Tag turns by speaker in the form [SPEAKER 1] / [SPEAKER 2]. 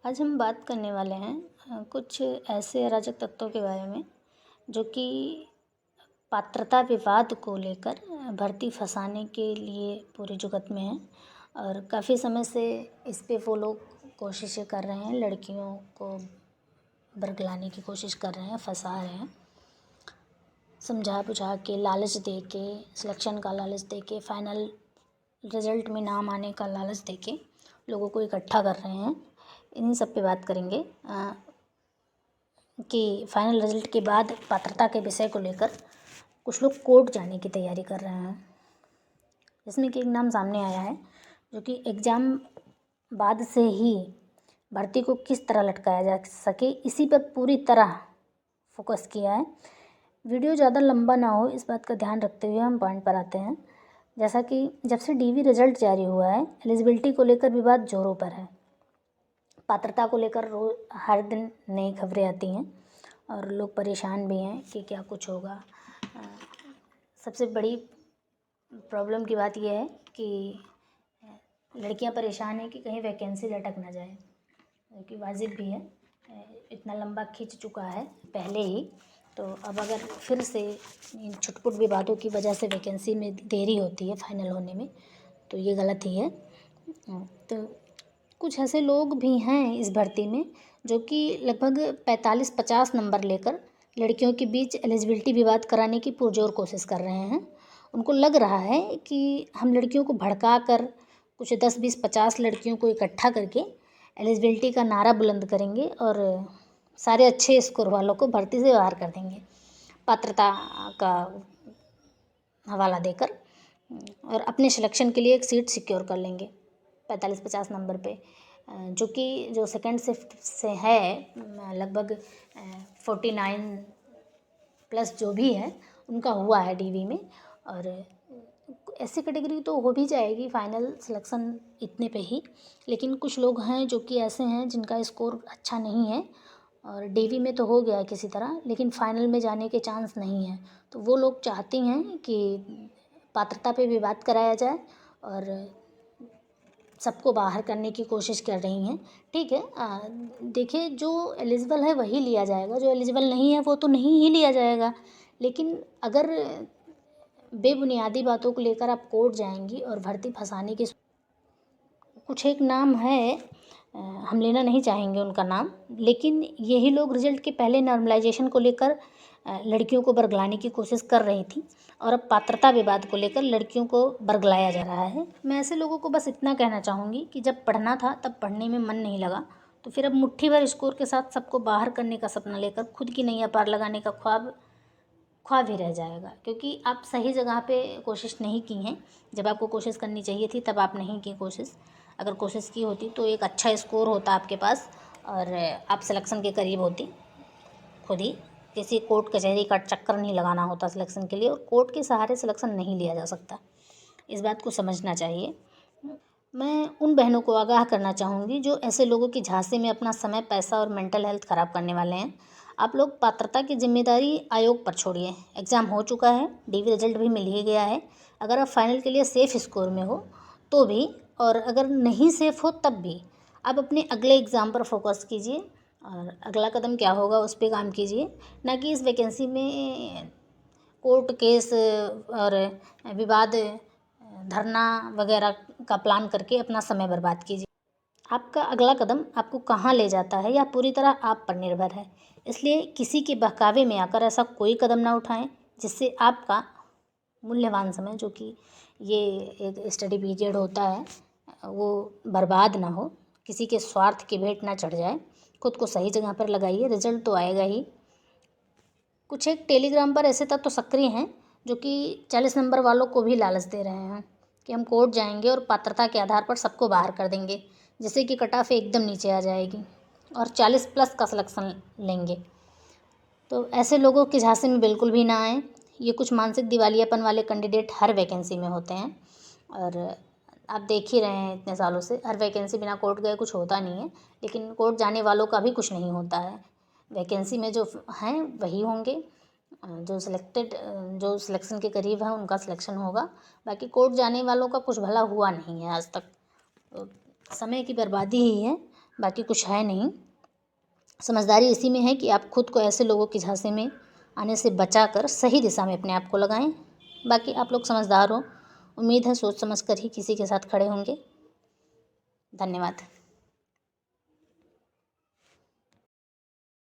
[SPEAKER 1] आज हम बात करने वाले हैं कुछ ऐसे अराजक तत्वों के बारे में जो कि पात्रता विवाद को लेकर भर्ती फंसाने के लिए पूरे जुगत में हैं और काफ़ी समय से इस पे वो लोग कोशिशें कर रहे हैं, लड़कियों को बरगलाने की कोशिश कर रहे हैं, फंसा रहे हैं, समझा बुझा के, लालच दे के, सिलेक्शन का लालच दे के, फाइनल रिज़ल्ट में नाम आने का लालच दे के लोगों को इकट्ठा कर रहे हैं। इन्हीं सब पे बात करेंगे कि फाइनल रिज़ल्ट के बाद पात्रता के विषय को लेकर कुछ लोग कोर्ट जाने की तैयारी कर रहे हैं, जिसमें कि एक नाम सामने आया है जो कि एग्ज़ाम बाद से ही भर्ती को किस तरह लटकाया जा सके, इसी पर पूरी तरह फोकस किया है। वीडियो ज़्यादा लंबा ना हो, इस बात का ध्यान रखते हुए हम पॉइंट पर आते हैं। जैसा कि जब से डीवी रिज़ल्ट जारी हुआ है, एलिजिबिलिटी को लेकर विवाद जोरों पर है। पात्रता को लेकर रोज हर दिन नई खबरें आती हैं और लोग परेशान भी हैं कि क्या कुछ होगा। सबसे बड़ी प्रॉब्लम की बात यह है कि लड़कियां परेशान हैं कि कहीं वैकेंसी लटक ना जाए, क्योंकि वाजिब भी है, इतना लंबा खिंच चुका है पहले ही, तो अब अगर फिर से इन छुटपुट विवादों की वजह से वैकेंसी में देरी होती है फाइनल होने में, तो ये गलत ही है। तो कुछ ऐसे लोग भी हैं इस भर्ती में जो कि लगभग 45-50 नंबर लेकर लड़कियों के बीच एलिजिबिलिटी विवाद कराने की पुरजोर कोशिश कर रहे हैं। उनको लग रहा है कि हम लड़कियों को भड़का कर कुछ 10-20-50 लड़कियों को इकट्ठा करके एलिजिबिलिटी का नारा बुलंद करेंगे और सारे अच्छे स्कोर वालों को भर्ती से बाहर कर देंगे पात्रता का हवाला देकर, और अपने सिलेक्शन के लिए एक सीट सिक्योर कर लेंगे 45-50 नंबर पे, जो कि जो सेकंड शिफ्ट से है लगभग 49 प्लस जो भी है उनका हुआ है डीवी में। और ऐसी कैटेगरी तो हो भी जाएगी फाइनल सिलेक्शन इतने पे ही, लेकिन कुछ लोग हैं जो कि ऐसे हैं जिनका स्कोर अच्छा नहीं है और डीवी में तो हो गया किसी तरह, लेकिन फाइनल में जाने के चांस नहीं है। तो वो लोग चाहती हैं कि पात्रता पे विवाद कराया जाए और सबको बाहर करने की कोशिश कर रही हैं। ठीक है, देखिए, जो एलिजिबल है वही लिया जाएगा, जो एलिजिबल नहीं है वो तो नहीं ही लिया जाएगा। लेकिन अगर बेबुनियादी बातों को लेकर आप कोर्ट जाएंगी और भर्ती फंसाने की, कुछ एक नाम है, हम लेना नहीं चाहेंगे उनका नाम, लेकिन यही लोग रिजल्ट के पहले नॉर्मलाइजेशन को लेकर लड़कियों को बरगलाने की कोशिश कर रही थी और अब पात्रता विवाद को लेकर लड़कियों को बरगलाया जा रहा है। मैं ऐसे लोगों को बस इतना कहना चाहूँगी कि जब पढ़ना था तब पढ़ने में मन नहीं लगा, तो फिर अब मुट्ठी भर स्कोर के साथ सबको बाहर करने का सपना लेकर खुद की नैया पार लगाने का ख्वाब ही रह जाएगा, क्योंकि आप सही जगह पे कोशिश नहीं की हैं। जब आपको कोशिश करनी चाहिए थी तब आप नहीं की कोशिश। अगर कोशिश की होती तो एक अच्छा स्कोर होता आपके पास और आप सिलेक्शन के करीब होती। खुद ही किसी कोर्ट कचहरी का चक्कर नहीं लगाना होता सिलेक्शन के लिए, और कोर्ट के सहारे सिलेक्शन नहीं लिया जा सकता, इस बात को समझना चाहिए। मैं उन बहनों को आगाह करना चाहूँगी जो ऐसे लोगों की झांसे में अपना समय, पैसा और मेंटल हेल्थ ख़राब करने वाले हैं। आप लोग पात्रता की जिम्मेदारी आयोग पर छोड़िए। एग्ज़ाम हो चुका है, डीवी रिजल्ट भी मिल ही गया है। अगर आप फाइनल के लिए सेफ़ स्कोर में हो तो भी, और अगर नहीं सेफ़ हो तब भी, आप अपने अगले एग्ज़ाम पर फोकस कीजिए और अगला कदम क्या होगा उस पर काम कीजिए, ना कि इस वैकेंसी में कोर्ट केस और विवाद, धरना वगैरह का प्लान करके अपना समय बर्बाद कीजिए। आपका अगला कदम आपको कहाँ ले जाता है यह पूरी तरह आप पर निर्भर है, इसलिए किसी के बहकावे में आकर ऐसा कोई कदम ना उठाएं जिससे आपका मूल्यवान समय, जो कि ये एक स्टडी पीरियड होता है, वो बर्बाद ना हो, किसी के स्वार्थ की भेंट ना चढ़ जाए। खुद को सही जगह पर लगाइए, रिजल्ट तो आएगा ही। कुछ एक टेलीग्राम पर ऐसे तत्व सक्रिय हैं जो कि 40 नंबर वालों को भी लालच दे रहे हैं कि हम कोर्ट जाएंगे और पात्रता के आधार पर सबको बाहर कर देंगे, जिससे कि कट ऑफ एकदम नीचे आ जाएगी और 40 प्लस का सिलेक्शन लेंगे। तो ऐसे लोगों के झांसे में बिल्कुल भी ना आए। ये कुछ मानसिक दिवालियापन वाले कैंडिडेट हर वैकेंसी में होते हैं और आप देख ही रहे हैं इतने सालों से हर वैकेंसी बिना कोर्ट गए कुछ होता नहीं है, लेकिन कोर्ट जाने वालों का भी कुछ नहीं होता है। वैकेंसी में जो हैं वही होंगे, जो सिलेक्शन के करीब है उनका सिलेक्शन होगा, बाकी कोर्ट जाने वालों का कुछ भला हुआ नहीं है आज तक। तो समय की बर्बादी ही है। बाकी कुछ है नहीं। समझदारी इसी में है कि आप खुद को ऐसे लोगों की झांसे में आने से बचाकर सही दिशा में अपने आप को लगाएं। बाकी आप लोग समझदार हो, उम्मीद है सोच समझ कर ही किसी के साथ खड़े होंगे। धन्यवाद।